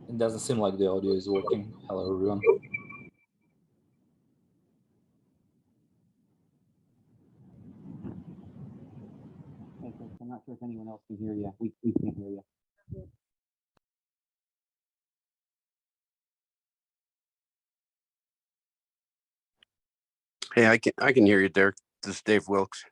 It doesn't seem like the audio is working. Hello, everyone. I'm not sure if anyone else can hear you. We can't hear you. Hey, I can hear you, Derek. This is Dave Wilkes.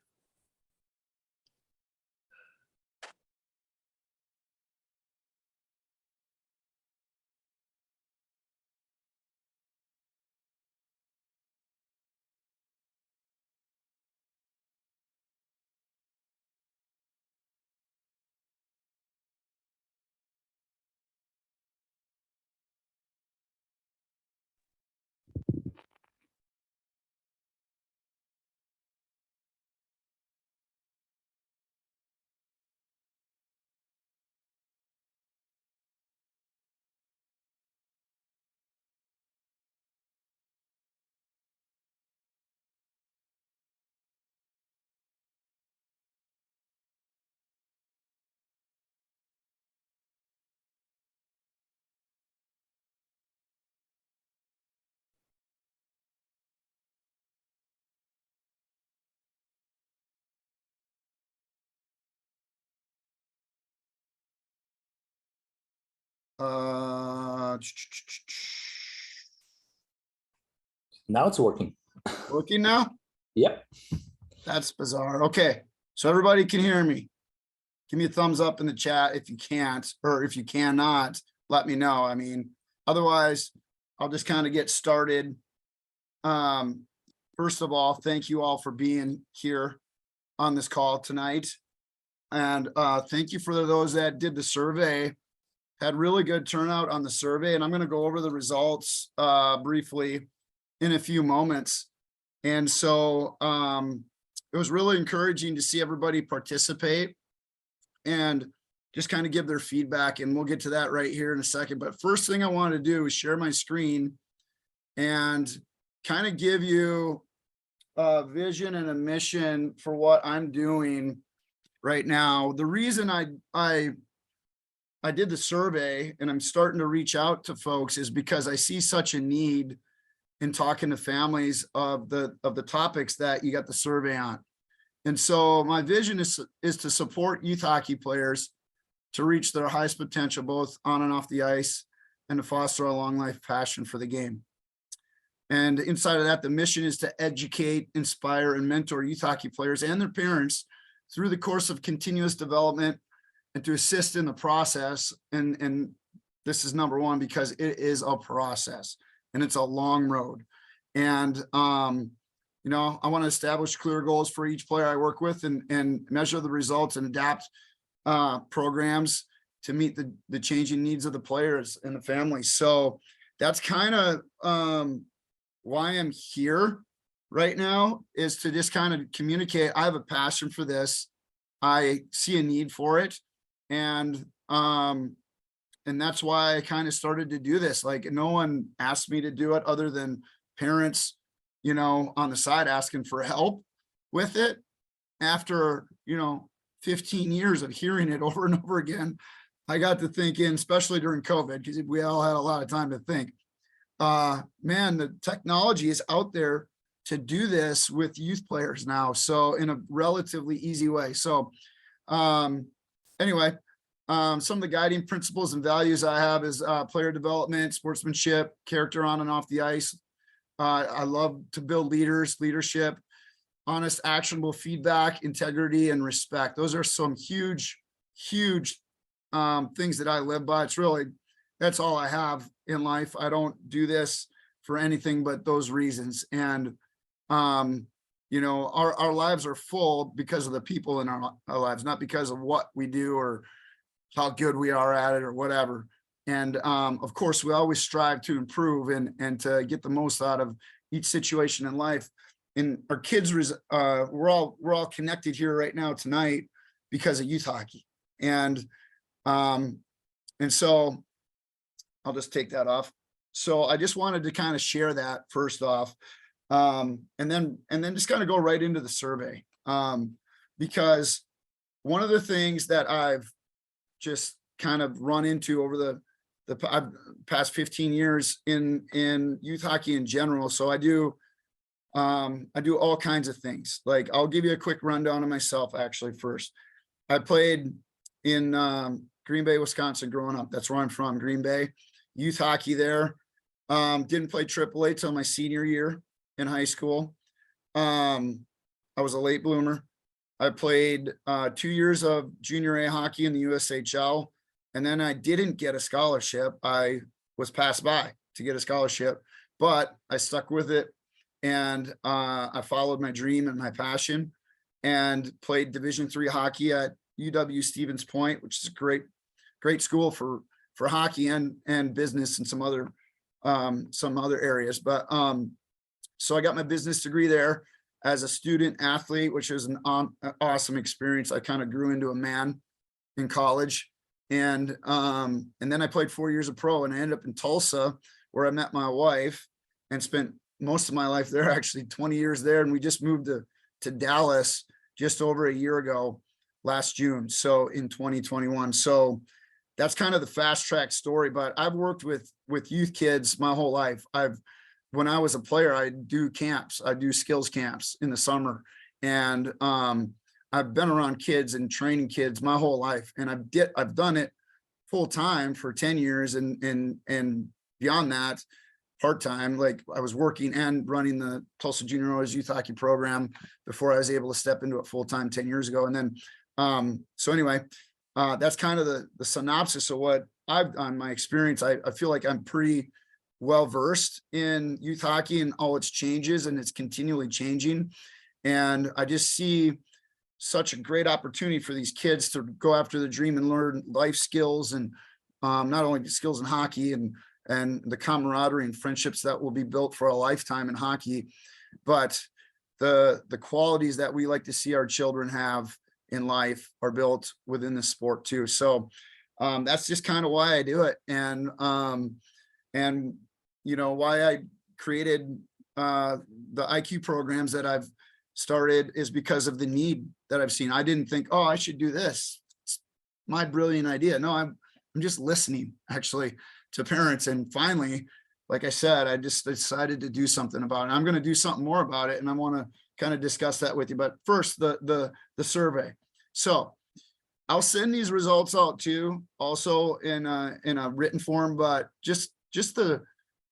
Now it's working. Working now? Yep. That's bizarre. Okay, so everybody can hear me. Give me a thumbs up in the chat if you can't, or if you cannot, let me know. I mean, otherwise, I'll just kind of get started. First of all, thank you all for being here on this call tonight. And thank you for those that did the survey. Had really good turnout on the survey, and I'm going to go over the results briefly in a few moments. And so it was really encouraging to see everybody participate and just kind of give their feedback, and we'll get to that right here in a second. But first thing I want to do is share my screen and kind of give you a vision and a mission for what I'm doing right now. The reason I did the survey and I'm starting to reach out to folks is because I see such a need in talking to families of the topics that you got the survey on. And so my vision is to support youth hockey players to reach their highest potential, both on and off the ice, and to foster a long life passion for the game. And inside of that, the mission is to educate, inspire, and mentor youth hockey players and their parents through the course of continuous development, and to assist in the process. And this is number one, because it is a process and it's a long road. And, you know, I want to establish clear goals for each player I work with, and measure the results and adapt programs to meet the changing needs of the players and the families. So that's kind of why I'm here right now, is to just kind of communicate. I have a passion for this. I see a need for it. And that's why I kind of started to do this. Like, no one asked me to do it other than parents, you know, on the side asking for help with it. After, you know, 15 years of hearing it over and over again, I got to thinking, especially during COVID, because we all had a lot of time to think, man, the technology is out there to do this with youth players now. So in a relatively easy way. So anyway, Some of the guiding principles and values I have is player development, sportsmanship, character on and off the ice. I love to build leadership, honest, actionable feedback, integrity, and respect. Those are some huge things that I live by. That's all I have in life. I don't do this for anything but those reasons. And, you know, our lives are full because of the people in our lives, not because of what we do or how good we are at it or whatever. And of course, we always strive to improve and to get the most out of each situation in life. And our kids, we're all connected here right now tonight because of youth hockey. And so I'll just take that off. So I just wanted to kind of share that first off, and then just kind of go right into the survey, because one of the things that I've just kind of run into over the past 15 years in youth hockey in general. So I do all kinds of things. Like, I'll give you a quick rundown of myself actually first. I played in Green Bay, Wisconsin growing up. That's where I'm from, Green Bay. Youth hockey there. Didn't play AAA till my senior year in high school. I was a late bloomer. I played 2 years of junior A hockey in the USHL, and then I didn't get a scholarship. I was passed by to get a scholarship, but I stuck with it, and I followed my dream and my passion and played Division III hockey at UW Stevens Point, which is a great school for hockey and business and some other areas. But so I got my business degree there as a student athlete, which was an awesome experience. I kind of grew into a man in college. And then I played 4 years of pro, and I ended up in Tulsa, where I met my wife and spent most of my life there, actually 20 years there. And we just moved to Dallas just over a year ago, last June. So in 2021. So that's kind of the fast track story, but I've worked with youth kids my whole life. When I was a player, I do camps. I do skills camps in the summer. And I've been around kids and training kids my whole life. And I've done it full time for 10 years and beyond that, part-time. Like, I was working and running the Tulsa Junior Oilers youth hockey program before I was able to step into it full-time 10 years ago. And then, so anyway, that's kind of the synopsis of what I've done, my experience. I feel like I'm pretty well-versed in youth hockey and all its changes, and it's continually changing. And I just see such a great opportunity for these kids to go after the dream and learn life skills, and not only skills in hockey and the camaraderie and friendships that will be built for a lifetime in hockey, but the qualities that we like to see our children have in life are built within the sport too. So that's just kind of why I do it. And you know, why I created the IQ programs that I've started is because of the need that I've seen. I didn't think, oh, I should do this. It's my brilliant idea. No, I'm just listening actually to parents. And finally, like I said, I just decided to do something about it. I'm going to do something more about it, and I want to kind of discuss that with you. But first, the survey. So I'll send these results out too, also in a written form, but just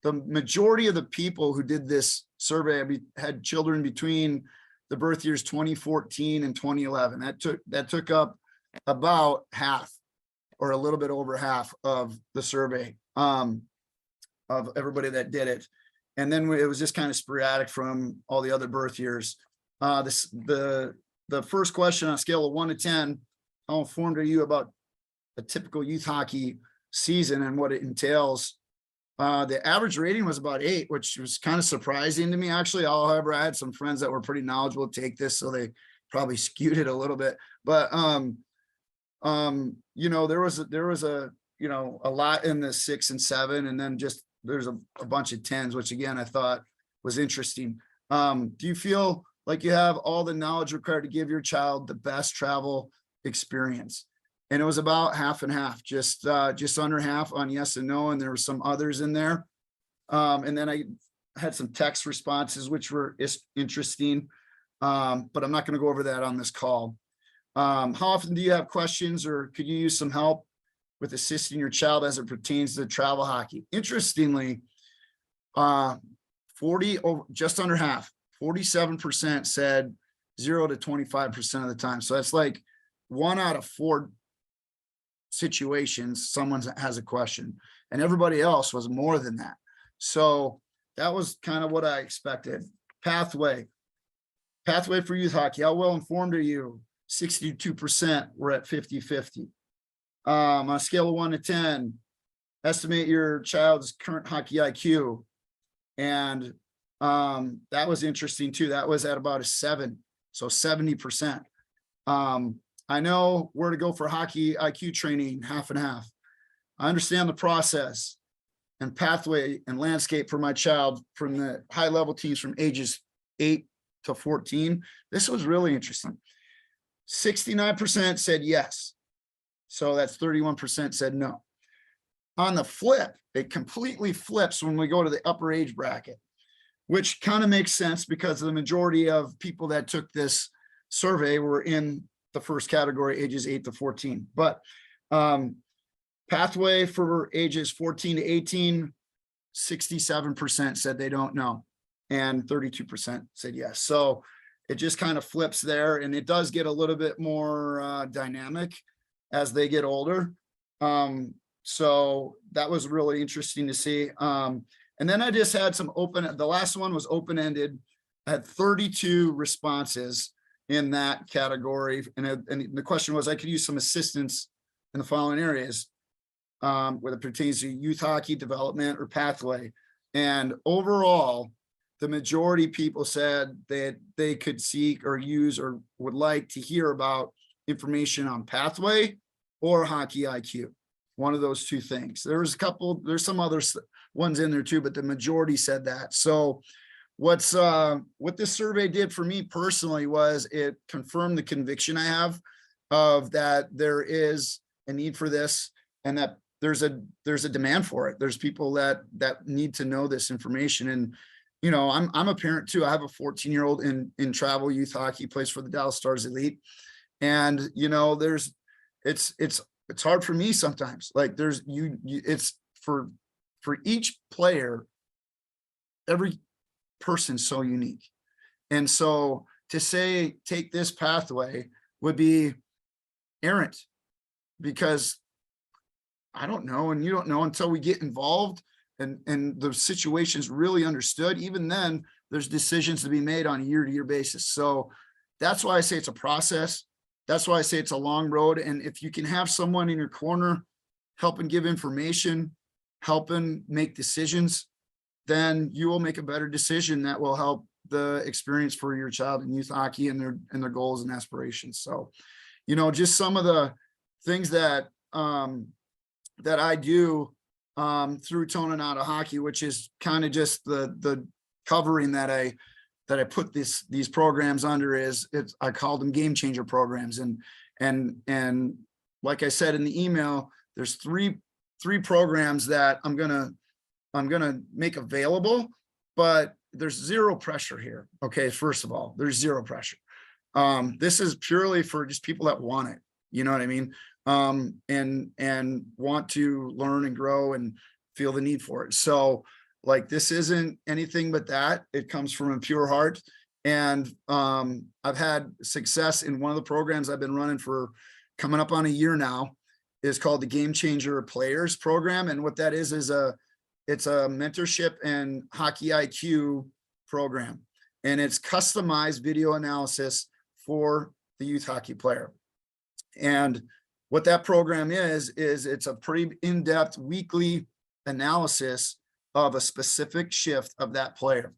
the majority of the people who did this survey had children between the birth years 2014 and 2011. That took up about half, or a little bit over half, of the survey of everybody that did it. And then it was just kind of sporadic from all the other birth years. The first question, on a scale of 1 to 10, how informed are you about a typical youth hockey season and what it entails? The average rating was about 8, which was kind of surprising to me, actually. However, I had some friends that were pretty knowledgeable take this, so they probably skewed it a little bit. But you know, there was a you know, a lot in the 6 and 7, and then just there's a bunch of 10s, which again I thought was interesting. Do you feel like you have all the knowledge required to give your child the best travel experience? And it was about half and half, just under half on yes and no, and there were some others in there. And then I had some text responses, which were interesting, but I'm not going to go over that on this call. How often do you have questions or could you use some help with assisting your child as it pertains to travel hockey? Interestingly, just under half, 47% said 0 to 25% of the time. So that's like 1 out of 4 situations someone has a question, and everybody else was more than that. So that was kind of what I expected. Pathway for youth hockey. How well informed are you? 62% were at 50-50. On a scale of 1 to 10, estimate your child's current hockey IQ. And that was interesting too. That was at about a 7, so 70%. I know where to go for hockey IQ training, half and half. I understand the process and pathway and landscape for my child from the high level teams from ages 8 to 14. This was really interesting. 69% said yes. So that's 31% said no. On the flip, it completely flips when we go to the upper age bracket, which kind of makes sense because the majority of people that took this survey were in the first category, ages 8 to 14. But pathway for ages 14 to 18, 67% said they don't know, and 32% said yes. So it just kind of flips there, and it does get a little bit more dynamic as they get older. So that was really interesting to see. And then I just had some the last one was open-ended. I had 32 responses in that category. And the question was, I could use some assistance in the following areas, whether it pertains to youth hockey development or pathway. And overall, the majority of people said that they could seek or use or would like to hear about information on pathway or hockey IQ. One of those two things. There's some other ones in there too, but the majority said that. So what this survey did for me personally was it confirmed the conviction I have of that there is a need for this, and that there's a demand for it. There's people that need to know this information. And you know, I'm a parent too. I have a 14-year-old in travel youth hockey, plays for the Dallas Stars Elite. And you know, it's hard for me sometimes. Like it's for each player, every person's so unique. And so to say, take this pathway would be errant, because I don't know, and you don't know until we get involved and the situation's really understood. Even then, there's decisions to be made on a year-to-year basis. So that's why I say it's a process. That's why I say it's a long road. And if you can have someone in your corner helping give information, helping make decisions, then you will make a better decision that will help the experience for your child in youth hockey and their goals and aspirations. So, you know, just some of the things that that I do through Toning Out of Hockey, which is kind of just the covering that I put these programs under, I call them game changer programs. And like I said in the email, there's three programs that I'm gonna make available, but there's zero pressure here. Okay, first of all, there's zero pressure. This is purely for just people that want it. You know what I mean? And want to learn and grow and feel the need for it. So like, this isn't anything but that. It comes from a pure heart. And I've had success in one of the programs I've been running for coming up on a year now. Is called the Game Changer Players Program. And what that is it's a mentorship and hockey IQ program. And it's customized video analysis for the youth hockey player. And what that program is it's a pretty in-depth weekly analysis of a specific shift of that player.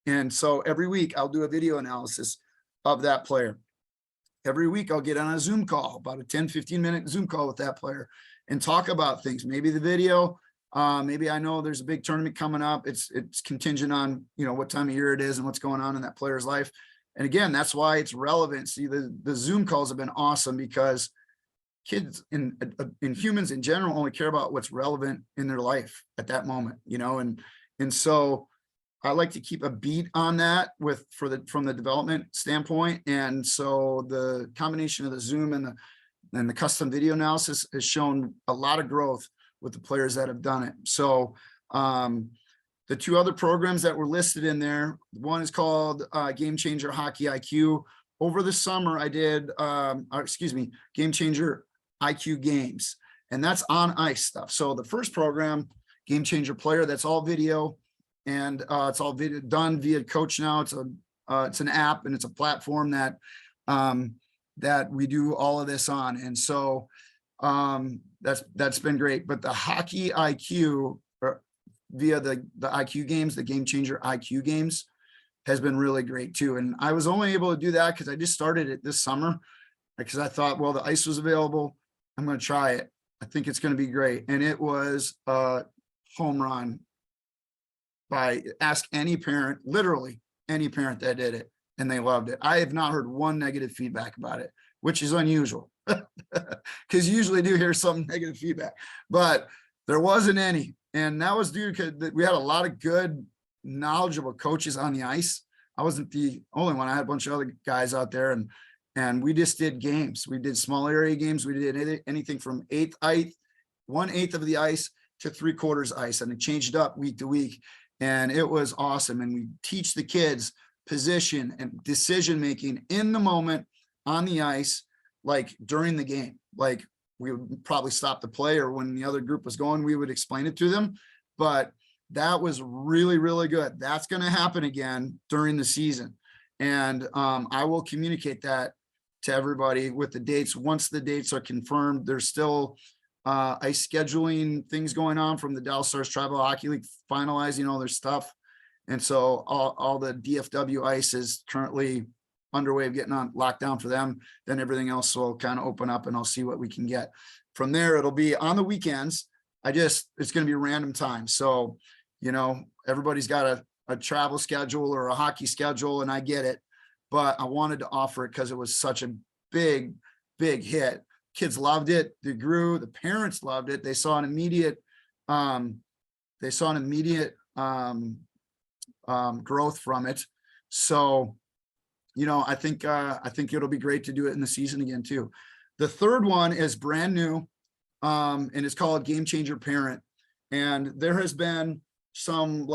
And so every week I'll do a video analysis of that player. Every week I'll get on a Zoom call, about a 10-15 minute Zoom call with that player, and talk about things. Maybe the video, maybe I know there's a big tournament coming up. It's contingent on, you know, what time of year it is and what's going on in that player's life. And again, that's why it's relevant. See, the Zoom calls have been awesome, because kids and humans in general only care about what's relevant in their life at that moment, you know. And so I like to keep a beat on that from the development standpoint. And so the combination of the Zoom and the custom video analysis has shown a lot of growth with the players that have done it. So the two other programs that were listed in there, one is called Game Changer Hockey IQ. Over the summer, I did, Game Changer IQ Games, and that's on ice stuff. So the first program, Game Changer Player, that's all video, and it's all video done via Coach Now. It's an app, and it's a platform that that we do all of this on, and so that's been great. But the Hockey IQ via the IQ games, the Game Changer IQ Games, has been really great too. And I was only able to do that because I just started it this summer, because I thought, well, the ice was available, I'm going to try it. I think it's going to be great. And it was a home run. By ask any parent, literally any parent that did it, and they loved it. I have not heard one negative feedback about it, which is unusual, because you usually do hear some negative feedback, but there wasn't any. And that was due to we had a lot of good, knowledgeable coaches on the ice. I wasn't the only one. I had a bunch of other guys out there, and we just did games. We did small area games. We did anything from 1/8 of the ice to 3/4 ice, and it changed up week to week. And it was awesome. And we teach the kids position and decision-making in the moment on the ice, like during the game. Like we would probably stop the play, or when the other group was going, we would explain it to them. But that was really, really good. That's going to happen again during the season. And I will communicate that to everybody with the dates. Once the dates are confirmed, there's still ice scheduling things going on from the Dallas Stars Tribal Hockey League, finalizing all their stuff. And so all the DFW ice is currently underway of getting on lockdown for them. Then everything else will kind of open up, and I'll see what we can get from there. It'll be on the weekends. It's going to be random time. So, everybody's got a travel schedule or a hockey schedule, and I get it, but I wanted to offer it because it was such a big hit. Kids loved it. They grew. The parents loved it. They saw an immediate, growth from it. So, I think it'll be great to do it in the season again too. The third one is brand new, and it's called Game Changer Parent. And there has been some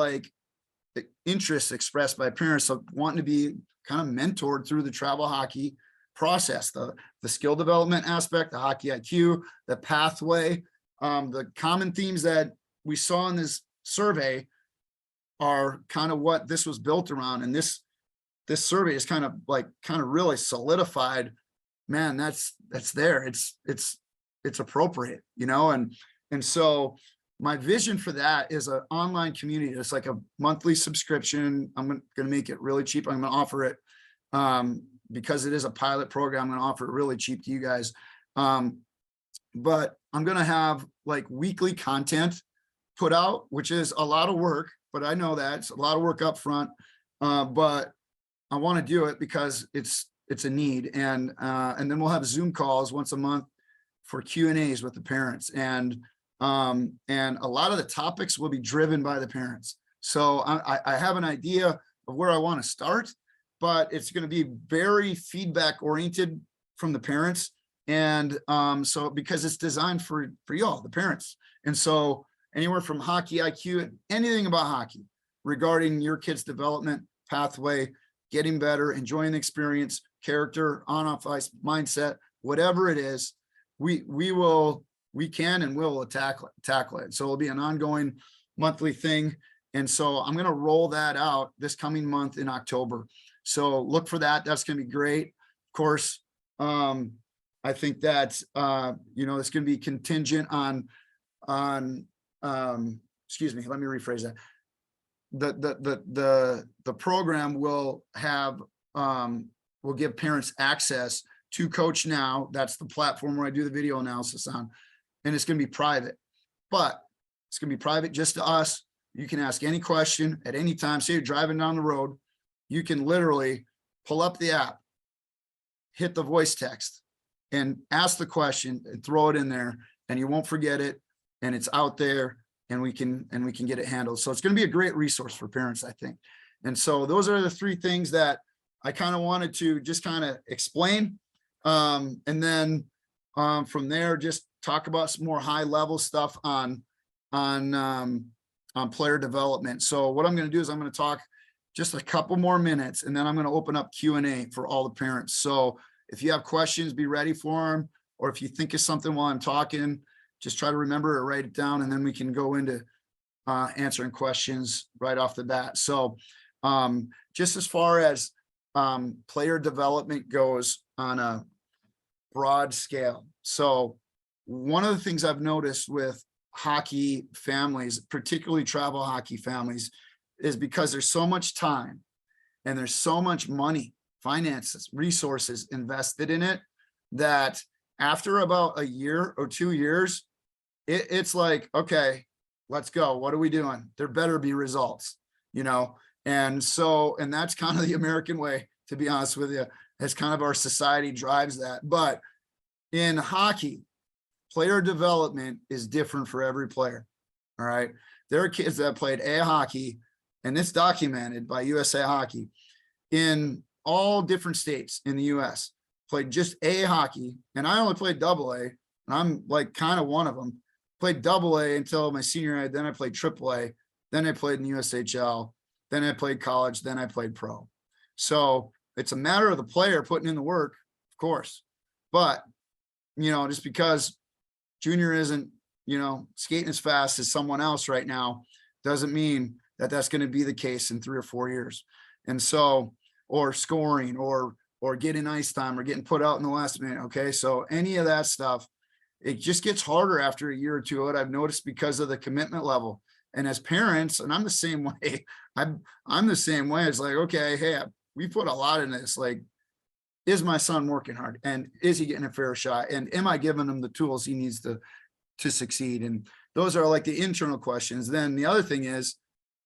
interest expressed by parents of wanting to be kind of mentored through the travel hockey process, the skill development aspect, the hockey IQ, the pathway. The common themes that we saw in this survey are kind of what this was built around. And this survey is kind of really solidified, man, that's there. It's appropriate, and so my vision for that is an online community. It's like a monthly subscription. I'm going to make it really cheap. I'm going to offer it because it is a pilot program. I'm going to offer it really cheap to you guys. But I'm going to have weekly content put out, which is a lot of work, but I know that it's a lot of work up front. But I want to do it because it's a need. And then we'll have Zoom calls once a month for Q&As with the parents. And a lot of the topics will be driven by the parents. So I have an idea of where I want to start, but it's going to be very feedback oriented from the parents. And so because it's designed for y'all, the parents. And so anywhere from hockey IQ, anything about hockey regarding your kid's development pathway, getting better, enjoying the experience, character, on-off ice, mindset, whatever it is, we can and will tackle it. So it'll be an ongoing monthly thing. And so I'm going to roll that out this coming month in October. So look for that. That's going to be great. Of course, I think that, it's going to be contingent on excuse me, let me rephrase that. The program will have, will give parents access to Coach Now. That's the platform where I do the video analysis on, and it's going to be private, but it's going to be private just to us. You can ask any question at any time. Say you're driving down the road, you can literally pull up the app, hit the voice text, and ask the question and throw it in there, and you won't forget it. And it's out there, and we can get it handled. So it's going to be a great resource for parents, I think. And so those are the three things that I kind of wanted to just kind of explain. And then from there, just talk about some more high level stuff on player development. So what I'm going to do is I'm going to talk just a couple more minutes, and then I'm going to open up Q&A for all the parents. So if you have questions, be ready for them. Or if you think of something while I'm talking, just try to remember it, write it down, and then we can go into answering questions right off the bat. So just as far as player development goes on a broad scale. So one of the things I've noticed with hockey families, particularly travel hockey families, is because there's so much time and there's so much money, finances, resources invested in it, that after about a year or 2 years, it's like, okay, let's go. What are we doing? There better be results, you know? And so, and that's kind of the American way, to be honest with you. It's kind of our society drives that. But in hockey, player development is different for every player. All right. There are kids that played A hockey, and it's documented by USA Hockey, in all different states in the US, played just A hockey. And I only played AA, and I'm like kind of one of them. Played AA until my senior year. Then I played AAA. Then I played in the USHL. Then I played college. Then I played pro. So it's a matter of the player putting in the work, of course. But, you know, just because junior isn't, you know, skating as fast as someone else right now, doesn't mean that that's going to be the case in 3 or 4 years. And so, or scoring, or getting ice time, or getting put out in the last minute. Okay. So any of that stuff, it just gets harder after a year or two. I've noticed, because of the commitment level. And as parents, and I'm the same way, I'm the same way. It's like, okay, hey, we put a lot in this. Like, is my son working hard, and is he getting a fair shot? And am I giving him the tools he needs to succeed? And those are like the internal questions. Then the other thing is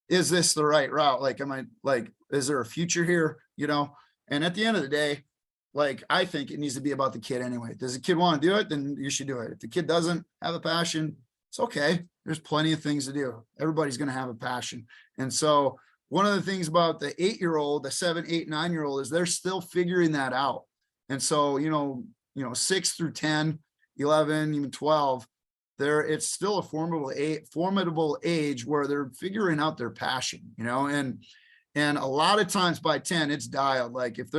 this the right route? Like, is there a future here? You know? And at the end of the day, like, I think it needs to be about the kid anyway. Does the kid want to do it? Then you should do it. If the kid doesn't have a passion, it's okay. There's plenty of things to do. Everybody's going to have a passion. And so one of the things about the 8-year-old, the 7, 8, 9-year-old, is they're still figuring that out. And so, you know, 6 through 10, 11, even 12, it's still a formidable age where they're figuring out their passion, you know, and a lot of times by 10, it's dialed. Like, if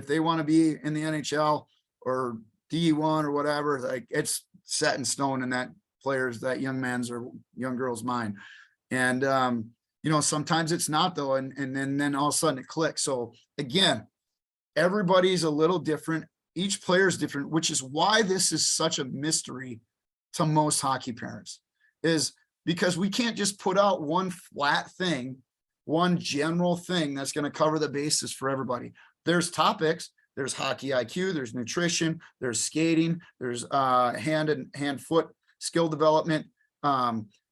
they want to be in the NHL or D1 or whatever, like, it's set in stone in that that young man's or young girl's mind. And, you know, sometimes it's not, though. And then all of a sudden it clicks. So again, everybody's a little different. Each player is different, which is why this is such a mystery to most hockey parents, is because we can't just put out one flat thing, one general thing that's going to cover the bases for everybody. There's topics. There's hockey IQ, there's nutrition, there's skating, there's hand and foot skill development.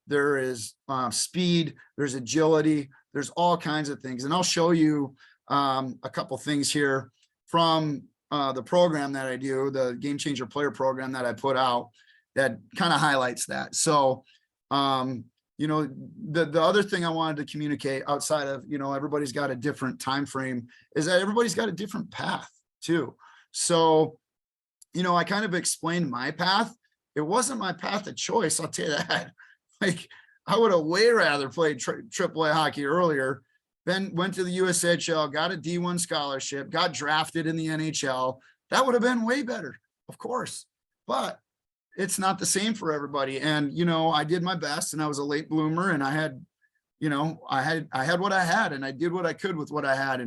There is speed, there's agility, there's all kinds of things. And I'll show you a couple things here from the program that I do, the Game Changer Player Program that I put out, that kind of highlights that. So, you know, the other thing I wanted to communicate, outside of, you know, everybody's got a different time frame, is that everybody's got a different path too. So, you know, I kind of explained my path. It wasn't my path of choice, I'll tell you that. Like, I would have way rather played AAA hockey earlier, then went to the USHL, got a D1 scholarship, got drafted in the NHL. That would have been way better, of course. But it's not the same for everybody. And, you know, I did my best, and I was a late bloomer, and I had, you know, I had what I had, and I did what I could with what I had.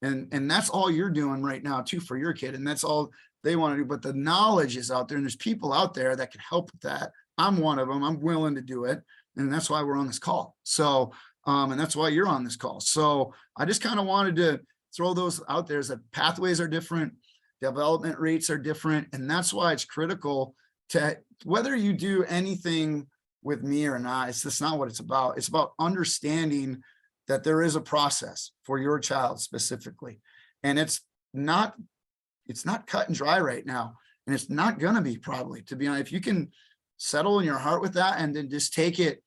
And that's all you're doing right now too for your kid. And that's all they want to do. But the knowledge is out there, and there's people out there that can help with that. I'm one of them. I'm willing to do it. And that's why we're on this call. So, and that's why you're on this call. So I just kind of wanted to throw those out there, is that pathways are different, development rates are different. And that's why it's critical to, whether you do anything with me or not, it's just not what it's about. It's about understanding that there is a process for your child specifically. And it's not cut and dry right now. And it's not going to be, probably, to be honest. If you can settle in your heart with that, and then just take it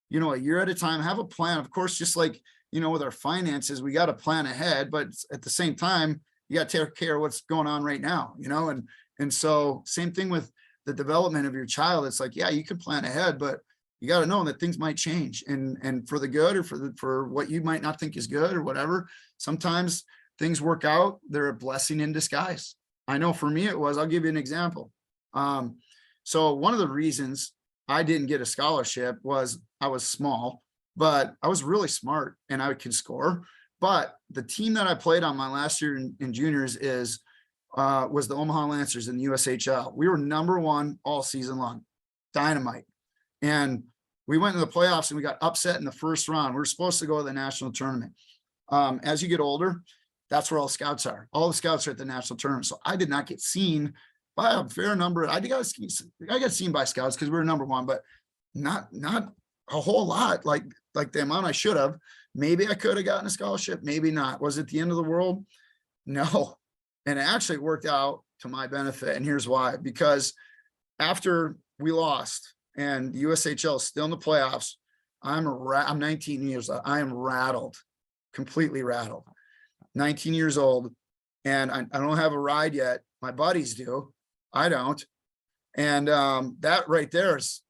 you know, a year at a time, have a plan. Of course, just like, you know, with our finances, we got to plan ahead, but at the same time, you got to take care of what's going on right now, you know, and so same thing with the development of your child. It's like, yeah, you can plan ahead, but you got to know that things might change and for the good or for what you might not think is good or whatever. Sometimes things work out. They're a blessing in disguise. I know for me, it was. I'll give you an example. So one of the reasons I didn't get a scholarship was I was small, but I was really smart and I could score. But the team that I played on my last year in juniors was the Omaha Lancers in the USHL. We were #1 all season long, dynamite. And we went into the playoffs and we got upset in the first round. We were supposed to go to the national tournament. As you get older, that's where all scouts are. All the scouts are at the national tournament. So I did not get seen by a fair number. I got seen by scouts because we were #1, but not a whole lot like the amount I should have. Maybe I could have gotten a scholarship, maybe not. Was it the end of the world? No. And it actually worked out to my benefit. And here's why. Because after we lost and the USHL is still in the playoffs, I'm 19 years old. I am rattled, completely rattled. 19 years old, and I don't have a ride yet. My buddies do. I don't. And that right there is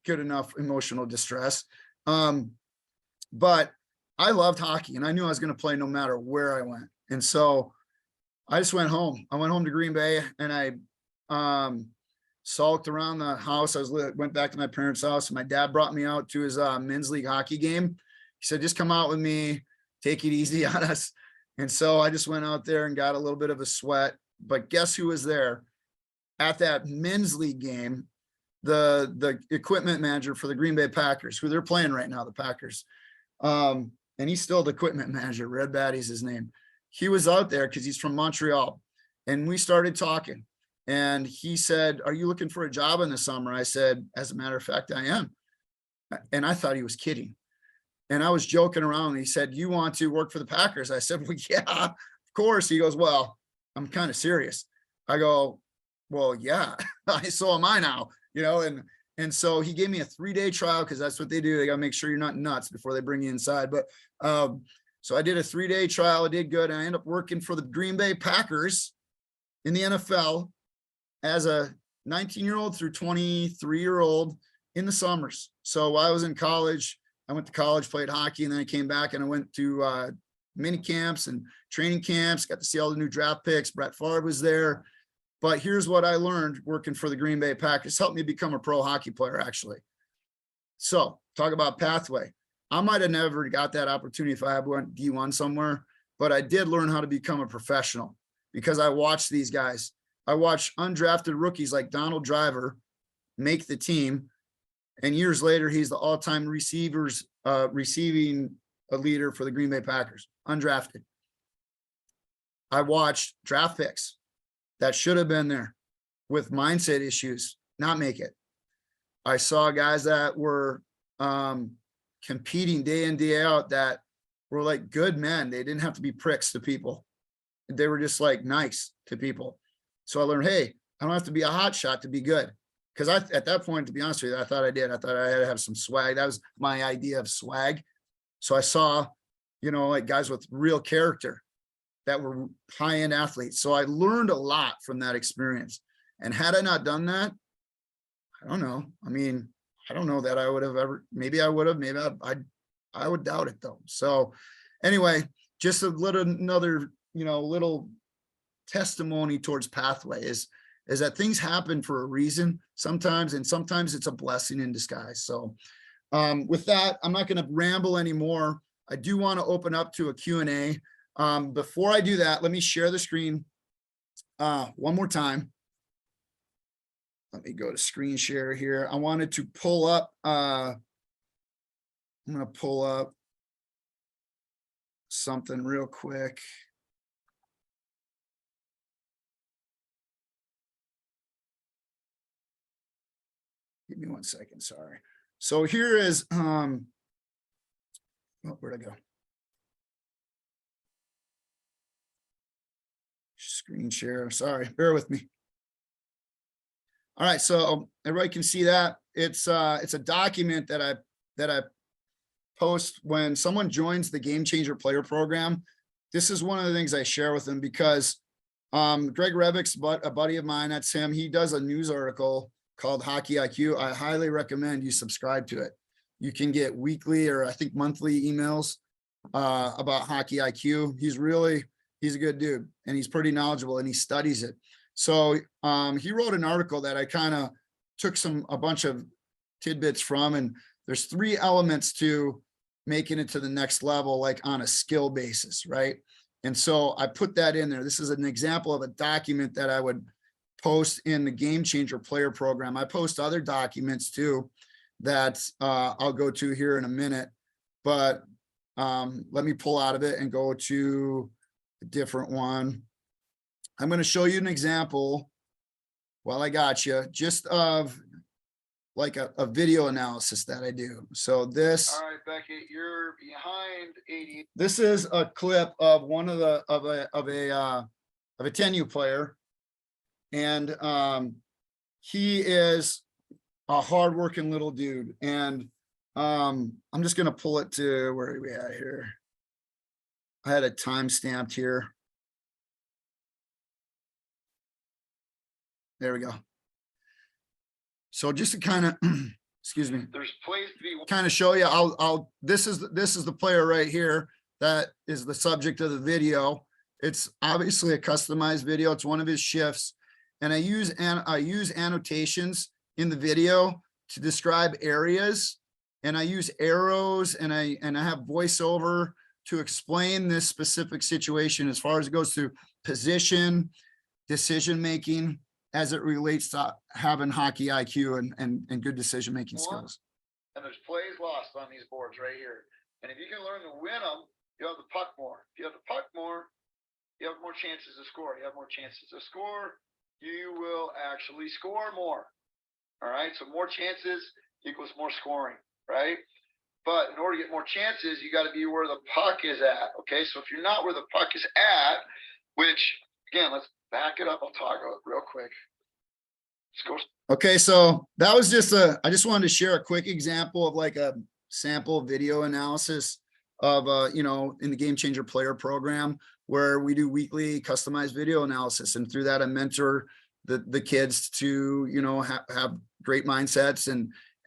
good enough emotional distress. But I loved hockey and I knew I was going to play no matter where I went. And so I just went home. I went home to Green Bay and I sulked around the house. Went back to my parents' house and my dad brought me out to his men's league hockey game. He said, just come out with me, take it easy on us. And so I just went out there and got a little bit of a sweat. But guess who was there at that men's league game? The equipment manager for the Green Bay Packers, who they're playing right now, the Packers. And he's still the equipment manager. Red Batty's his name. He was out there because he's from Montreal. And we started talking. And he said, are you looking for a job in the summer? I said, as a matter of fact, I am. And I thought he was kidding. And I was joking around. He said, you want to work for the Packers? I said, well, yeah, of course. He goes, well, I'm kind of serious. I go, well, yeah, so am I now, you know, and so he gave me a 3-day trial because that's what they do. They got to make sure you're not nuts before they bring you inside. But so I did a 3-day trial. I did good. I ended up working for the Green Bay Packers in the NFL as a 19-year-old through 23-year-old in the summers. So while I was in college, I went to college, played hockey, and then I came back and I went to mini camps and training camps, got to see all the new draft picks. Brett Favre was there. But here's what I learned working for the Green Bay Packers. Helped me become a pro hockey player, actually. So talk about pathway. I might have never got that opportunity if I had went D1 somewhere, but I did learn how to become a professional because I watched these guys. I watched undrafted rookies like Donald Driver make the team. And years later, he's the all-time receiving leader for the Green Bay Packers, undrafted. I watched draft picks that should have been there with mindset issues, not make it. I saw guys that were competing day in, day out that were like good men. They didn't have to be pricks to people. They were just like nice to people. So I learned, hey, I don't have to be a hot shot to be good. Because at that point, to be honest with you, I thought I did. I thought I had to have some swag. That was my idea of swag. So I saw, you know, like guys with real character that were high-end athletes. So I learned a lot from that experience. And had I not done that, I don't know. I mean, I don't know that I would have ever, maybe I would have, maybe I would doubt it though. So anyway, just another, you know, little testimony towards pathway is that things happen for a reason sometimes, and sometimes it's a blessing in disguise. So with that, I'm not going to ramble anymore. I do want to open up to a Q&A. Before I do that, let me share the screen one more time. Let me go to screen share here. I wanted to pull up, I'm going to pull up something real quick. Give me 1 second, sorry. So here is, oh, where'd I go? Screen share, sorry, bear with me. All right, so everybody can see that. It's a document that I that I post when someone joins the Game Changer Player Program. This is one of the things I share with them because Greg Revick's a buddy of mine. That's him. He does a news article called Hockey IQ. I highly recommend you subscribe to it. You can get weekly or I think monthly emails about Hockey IQ. He's a good dude and he's pretty knowledgeable and he studies it. So he wrote an article that I kind of took a bunch of tidbits from, and there's 3 elements to making it to the next level, like on a skill basis, right? And so I put that in there. This is an example of a document that I would post in the Game Changer Player Program. I post other documents too that I'll go to here in a minute, but let me pull out of it and go to a different one. I'm going to show you an example while I got you, just of like a video analysis that I do. So this. All right, Becky, you're behind 80. This is a clip of one of a 10U player, and he is a hardworking little dude. And I'm just gonna pull it to where are we at here. I had it time stamped here. There we go. So just to kind of, excuse me, there's plays to be kind of show you. This is the player right here. That is the subject of the video. It's obviously a customized video. It's one of his shifts, and I use annotations in the video to describe areas, and I use arrows, and I have voiceover to explain this specific situation as far as it goes to position, decision making, as it relates to having hockey IQ and good decision-making skills. And there's plays lost on these boards right here. And if you can learn to win them, you have the puck more. If you have the puck more, you have more chances to score. You have more chances to score, you will actually score more. All right, so more chances equals more scoring, right? But in order to get more chances, you got to be where the puck is at, okay? So if you're not where the puck is at, which, again, let's back it up. I'll toggle it real quick. Okay, so that was just I just wanted to share a quick example of like a sample video analysis of in the Game Changer Player Program, where we do weekly customized video analysis, and through that I mentor the kids to have great mindsets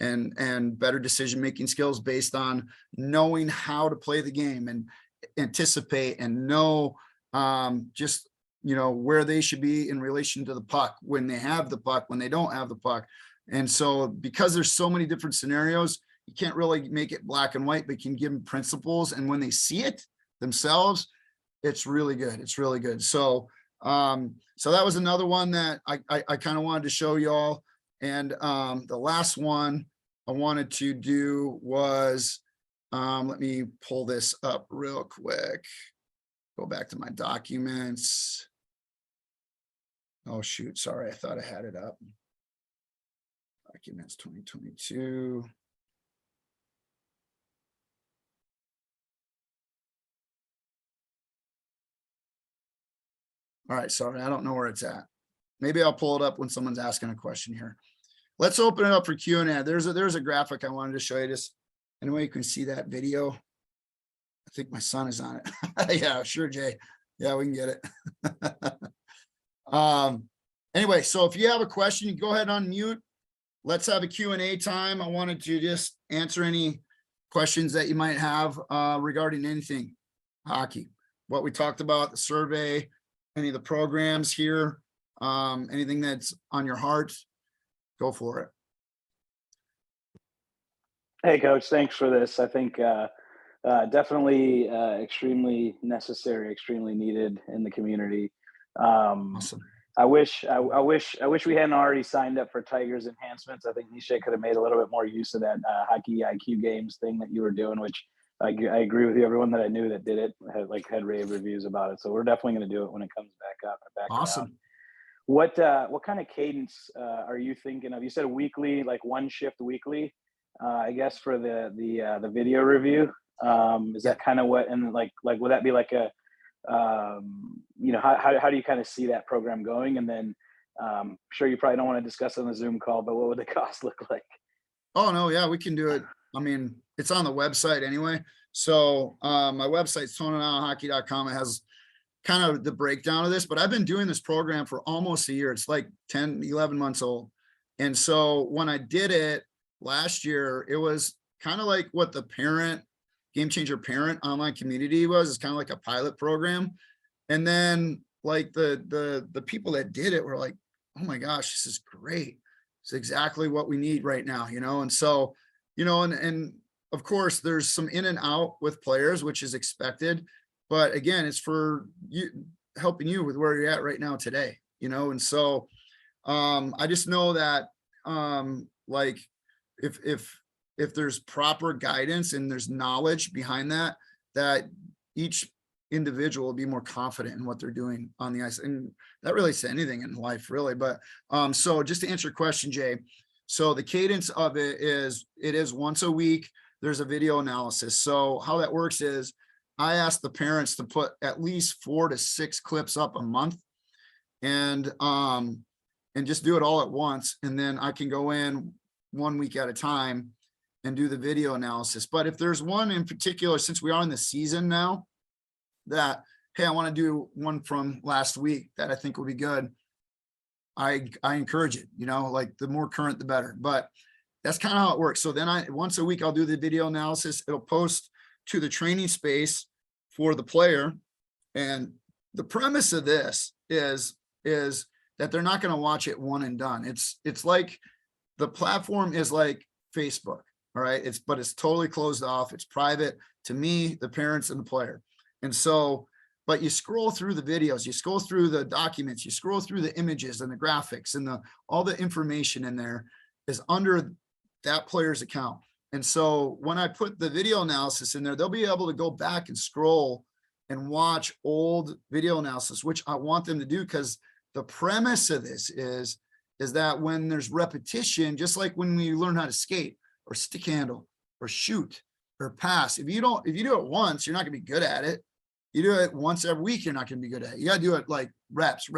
and better decision making skills based on knowing how to play the game and anticipate and know just where they should be in relation to the puck, when they have the puck, when they don't have the puck. And so because there's so many different scenarios, you can't really make it black and white, but you can give them principles. And when they see it themselves, it's really good. It's really good. So, so that was another one that I kind of wanted to show y'all. And the last one I wanted to do was, let me pull this up real quick. Go back to my documents. Oh, shoot. Sorry. I thought I had it up. Documents 2022. All right. Sorry. I don't know where it's at. Maybe I'll pull it up when someone's asking a question here. Let's open it up for Q&A. There's a graphic I wanted to show you. Just anyway, you can see that video. I think my son is on it. Yeah, sure, Jay. Yeah, we can get it. Anyway, so if you have a question, you go ahead and unmute. Let's have a Q&A time. I wanted to just answer any questions that you might have regarding anything hockey, what we talked about, the survey, any of the programs here, anything that's on your heart, go for it. Hey, Coach, thanks for this. I think definitely extremely necessary, extremely needed in the community. Awesome. I wish we hadn't already signed up for Tigers enhancements. I think Nisha could have made a little bit more use of that hockey IQ games thing that you were doing, which I agree with you. Everyone that I knew that did it had rave reviews about it. So we're definitely going to do it when it comes back up. Awesome. Around. What kind of cadence are you thinking of? You said weekly, like one shift weekly, I guess, for the video review. Is that kind of what, and like would that be like a how do you kind of see that program going? And then sure, you probably don't want to discuss on the Zoom call, but what would the cost look like? Oh no, yeah, we can do it. I mean, it's on the website anyway. So my website's TonyNileHockey.com. It has kind of the breakdown of this, but I've been doing this program for almost a year. It's like 10, 11 months old. And so when I did it last year, it was kind of like what the Game Changer Parent online community was. It's kind of like a pilot program. And then like the people that did it were like, oh my gosh, this is great. It's exactly what we need right now, And so, and of course there's some in and out with players, which is expected, but again, it's for you, helping you with where you're at right now today, And so, I just know that, like if there's proper guidance and there's knowledge behind that each individual will be more confident in what they're doing on the ice. And that relates to anything in life, really. But so just to answer your question, Jay, so the cadence of it is once a week, there's a video analysis. So how that works is I ask the parents to put at least 4 to 6 clips up a month and just do it all at once. And then I can go in 1 week at a time and do the video analysis. But if there's one in particular, since we are in the season now, that, hey, I want to do one from last week that I think will be good, I encourage it, like the more current, the better. But that's kind of how it works. So then once a week, I'll do the video analysis. It'll post to the training space for the player. And the premise of this is that they're not going to watch it one and done. It's like the platform is like Facebook. All right. But it's totally closed off. It's private to me, the parents, and the player. And so, but you scroll through the videos, you scroll through the documents, you scroll through the images and the graphics and all the information in there is under that player's account. And so when I put the video analysis in there, they'll be able to go back and scroll and watch old video analysis, which I want them to do, because the premise of this is that when there's repetition, just like when we learn how to skate or stick handle or shoot or pass, if you do it once, you're not gonna be good at it. You do it once every week, you're not gonna be good at it. You gotta do it like reps.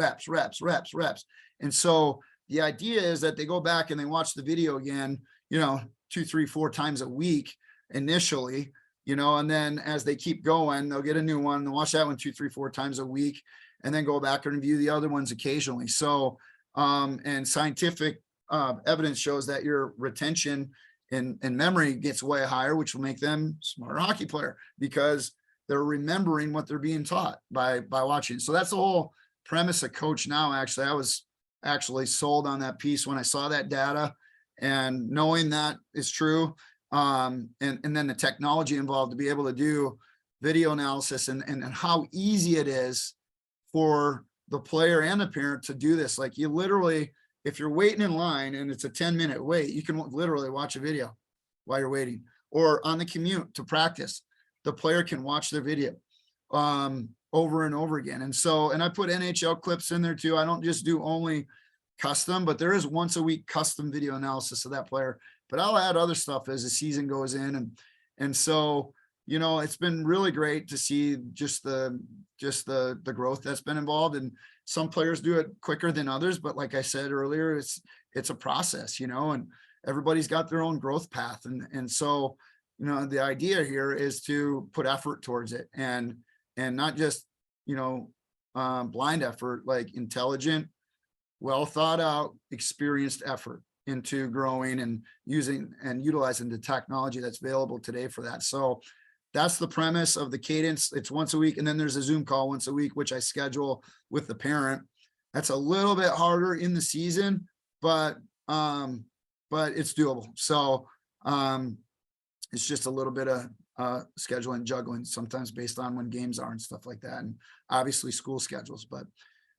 And so the idea is that they go back and they watch the video again, 2, 3, 4 times a week initially, and then as they keep going, they'll get a new one, they'll watch that one 2, 3, 4 times a week, and then go back and review the other ones occasionally. So, and scientific evidence shows that your retention and memory gets way higher, which will make them a smarter hockey player because they're remembering what they're being taught by watching. So that's the whole premise of Coach Now. Actually, I was actually sold on that piece when I saw that data, and knowing that is true. And then the technology involved to be able to do video analysis and how easy it is for the player and the parent to do this. Like, you literally, if you're waiting in line and it's a 10-minute wait, you can literally watch a video while you're waiting, or on the commute to practice, the player can watch their video over and over again. And so, and I put NHL clips in there too. I don't just do only custom, but there is once a week custom video analysis of that player, but I'll add other stuff as the season goes in. And so, it's been really great to see just the growth that's been involved. And some players do it quicker than others, but like I said earlier, it's a process, and everybody's got their own growth path. And so, the idea here is to put effort towards it and not just, blind effort, like intelligent, well thought out, experienced effort into growing and using and utilizing the technology that's available today for that. So that's the premise of the cadence. It's once a week. And then there's a Zoom call once a week, which I schedule with the parent. That's a little bit harder in the season, but it's doable. So it's just a little bit of scheduling, juggling sometimes based on when games are and stuff like that. And obviously school schedules, but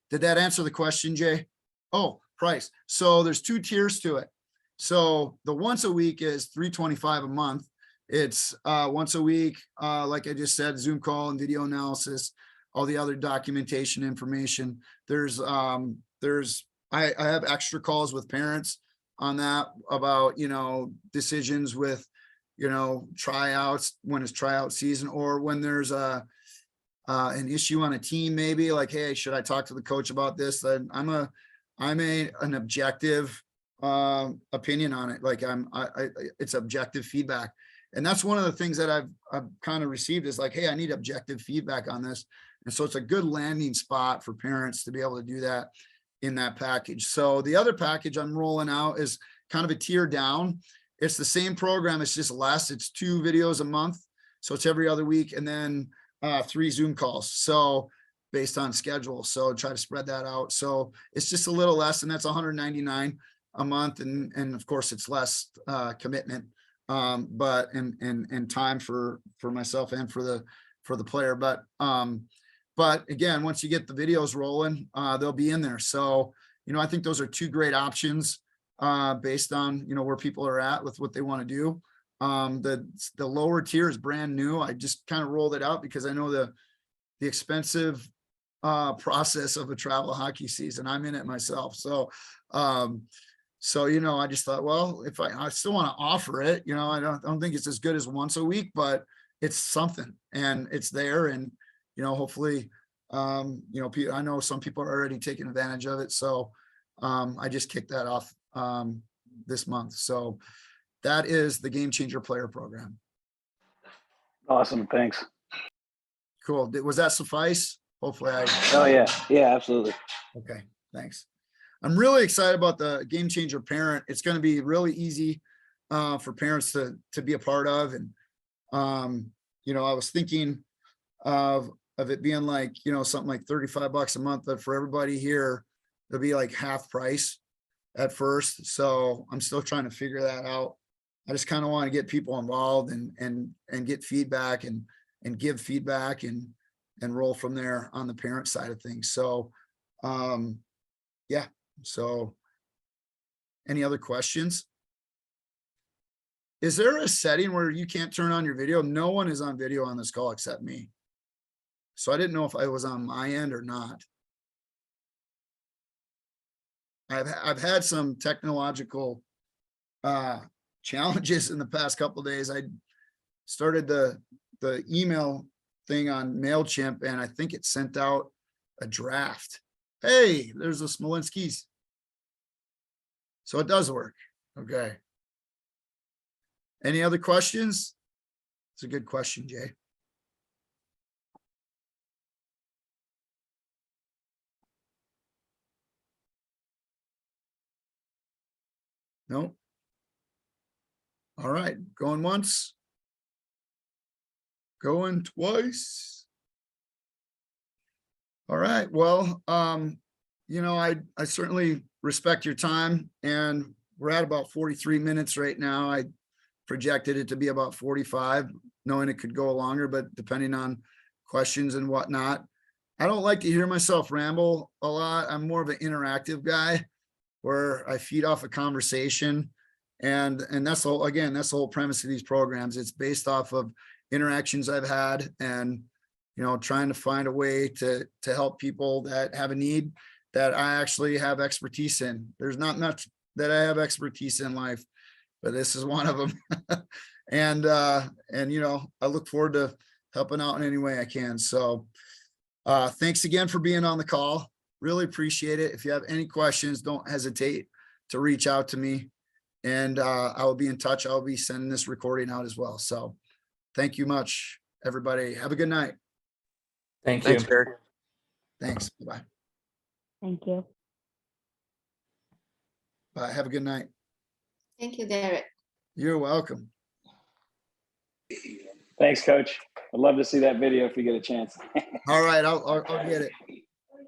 did that answer the question, Jay? Oh, price. So there's 2 tiers to it. So the once a week is $325 a month. It's once a week, like I just said, Zoom call and video analysis, all the other documentation information. I have extra calls with parents on that about, decisions with, tryouts, when it's tryout season, or when there's an issue on a team, maybe like, hey, should I talk to the coach about this? Then I'm an objective opinion on it. Like it's objective feedback. And that's one of the things that I've kind of received is like, hey, I need objective feedback on this. And so it's a good landing spot for parents to be able to do that in that package. So the other package I'm rolling out is kind of a tier down. It's the same program, it's just less. It's 2 videos a month. So it's every other week, and then 3 Zoom calls. So based on schedule. So try to spread that out. So it's just a little less, and that's $199 a month. And of course it's less commitment, but and time for myself and for the player. But again, once you get the videos rolling, they'll be in there. So, I think those are 2 great options based on, where people are at with what they want to do. The lower tier is brand new. I just kind of rolled it out because I know the expensive process of a travel hockey season. I'm in it myself. So, I just thought, well, if I still want to offer it, I don't think it's as good as once a week, but it's something and it's there. And, hopefully, I know some people are already taking advantage of it. So, I just kicked that off, this month. So that is the Game Changer Player Program. Awesome. Thanks. Cool. Was that suffice? Hopefully Oh yeah. Yeah, absolutely. Okay, thanks. I'm really excited about the Game Changer Parent. It's going to be really easy for parents to be a part of. And, I was thinking of it being like, something like $35 a month, but for everybody here, it'll be like half price at first. So I'm still trying to figure that out. I just kind of want to get people involved and get feedback and give feedback and roll from there on the parent side of things. So, yeah. So any other questions? Is there a setting where you can't turn on your video? No one is on video on this call except me. So I didn't know if I was on my end or not. I've had some technological challenges in the past couple of days. I started the email thing on MailChimp, and I think it sent out a draft. Hey, there's the Smolinskis. So it does work. Okay. Any other questions? It's a good question, Jay. No. All right, going once. Going twice. All right, well, I certainly respect your time, and we're at about 43 minutes right now. I projected it to be about 45, knowing it could go longer, but depending on questions and whatnot. I don't like to hear myself ramble a lot. I'm more of an interactive guy where I feed off a conversation. And that's the whole, again, that's the whole premise of these programs. It's based off of interactions I've had and, trying to find a way to help people that have a need that I actually have expertise in. There's not much that I have expertise in life, but this is one of them. and I look forward to helping out in any way I can. So thanks again for being on the call. Really appreciate it. If you have any questions, don't hesitate to reach out to me, and I will be in touch. I'll be sending this recording out as well. So thank you much, everybody. Have a good night. Thank Thanks, you. Derek. Thanks. Bye. Thank you. Bye. Have a good night. Thank you, Derek. You're welcome. Thanks, Coach. I'd love to see that video if you get a chance. All right. I'll get it.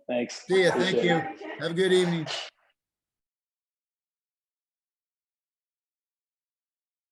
Thanks. See ya. Thank Appreciate you. it. Have a good evening.